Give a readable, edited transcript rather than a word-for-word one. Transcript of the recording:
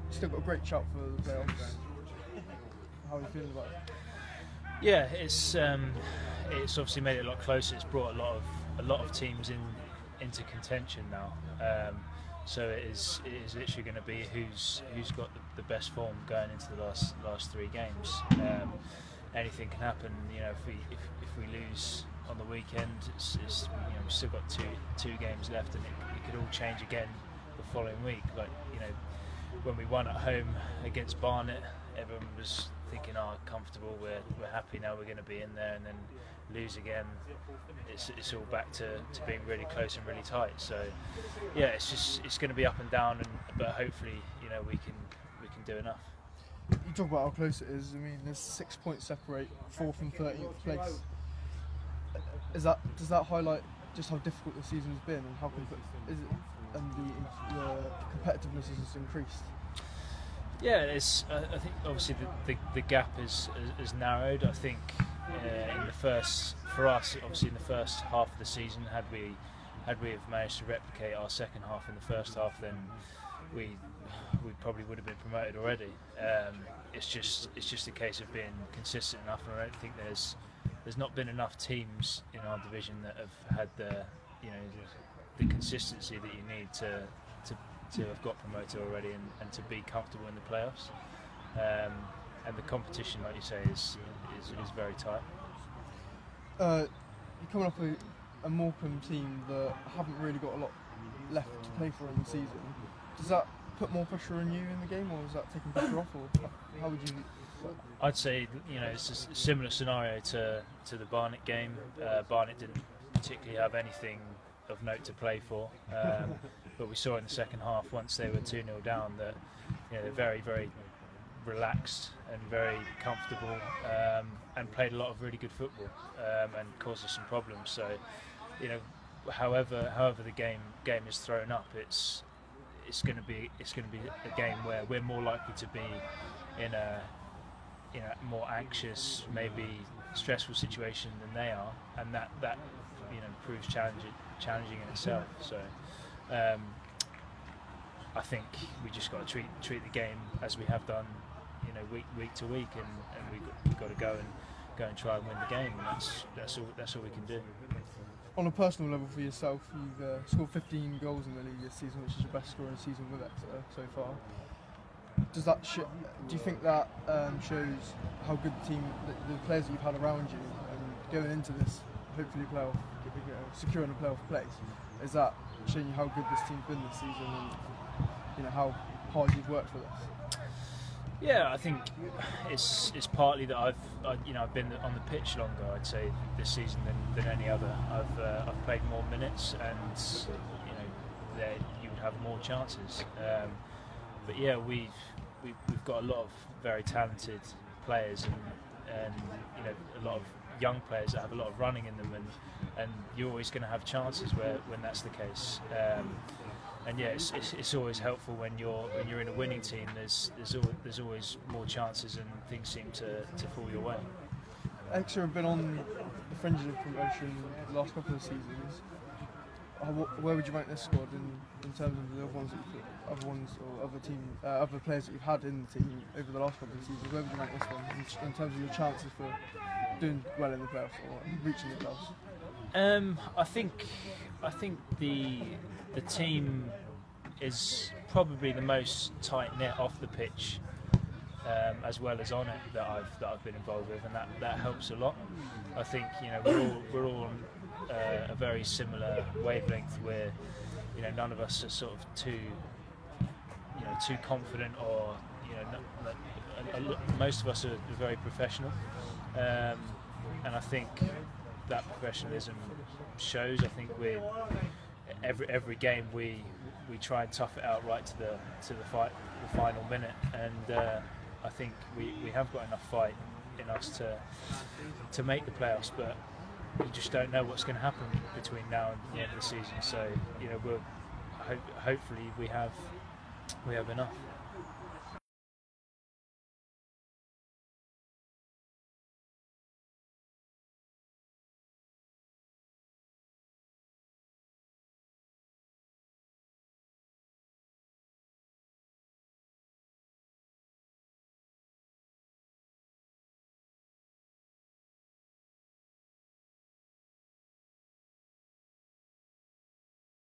still got a great shout for the playoffs. How are you feeling about it? Yeah, it's obviously made it a lot closer. It's brought a lot of teams into contention now. So it is literally going to be who's got the best form going into the last 3 games. Anything can happen. You know, if we lose on the weekend, it's we've still got two games left, and it could all change again the following week. Like, you know, when we won at home against Barnet, everyone was thinking, "Oh, comfortable. We're happy now. We're going to be in there," and then lose again. It's all back to being really close and really tight. So yeah, it's going to be up and down, but hopefully, you know, we can do enough. You talk about how close it is. I mean, there's 6 points separate 4th and 13th place. Does that highlight just how difficult the season's been and how is it, and the competitiveness has increased? Yeah, I think obviously the gap is narrowed. I think for us, obviously in the first half of the season, had we have managed to replicate our second half in the first half, then we probably would have been promoted already. It's just a case of being consistent enough, and I don't think there's not been enough teams in our division that have had the consistency that you need to have got promoted already and to be comfortable in the playoffs. And the competition, like you say, is very tight. You're coming off a Morecambe team that haven't really got a lot left to play for in the season. Does that put more pressure on you in the game, or is that taking pressure off, or how would you? I'd say, you know, it's a similar scenario to the Barnet game. Barnet didn't particularly have anything of note to play for, but we saw in the second half, once they were 2-0 down, that, you know, they're very, very relaxed and very comfortable, and played a lot of really good football, and caused us some problems. So, you know, however the game is thrown up, it's going to be a game where we're more likely to be in a more anxious, maybe stressful situation than they are, and that you know, proves challenging in itself. So I think we just got to treat the game as we have done, you know, week to week, and we've got to go and try and win the game. And that's all we can do. On a personal level for yourself, you've scored 15 goals in the league this season, which is your best scoring season with Exeter so far. Does that do you think that shows how good the players that you've had around you, and going into this hopefully playoff, securing a playoff place, is that showing you how good this team's been this season, and, you know, how hard you've worked for this? Yeah, I think it's partly that I've been on the pitch longer, I'd say, this season than any other. I've played more minutes, and, you know, there you would have more chances. But yeah, we've got a lot of very talented players, and you know, a lot of young players that have a lot of running in them, and you're always going to have chances when that's the case. And yeah, it's always helpful when you're in a winning team. There's always more chances, and things seem to fall your way. Exeter have been on the fringe of promotion the last couple of seasons. Where would you rank this squad in terms of the other players that you've had in the team over the last couple of seasons? Where would you rank this one in terms of your chances for doing well in the playoffs or reaching the playoffs? I think the team is probably the most tight knit off the pitch, as well as on it, that I've been involved with, and that helps a lot. I think, you know, we're all on a very similar wavelength, where, you know, none of us are sort of too confident, or, you know, most of us are very professional, and I think that professionalism shows. I think every game we try and tough it out right to the final minute, and I think we have got enough fight in us to make the playoffs, but we just don't know what's going to happen between now and the end of the season. So, you know, hopefully we have enough.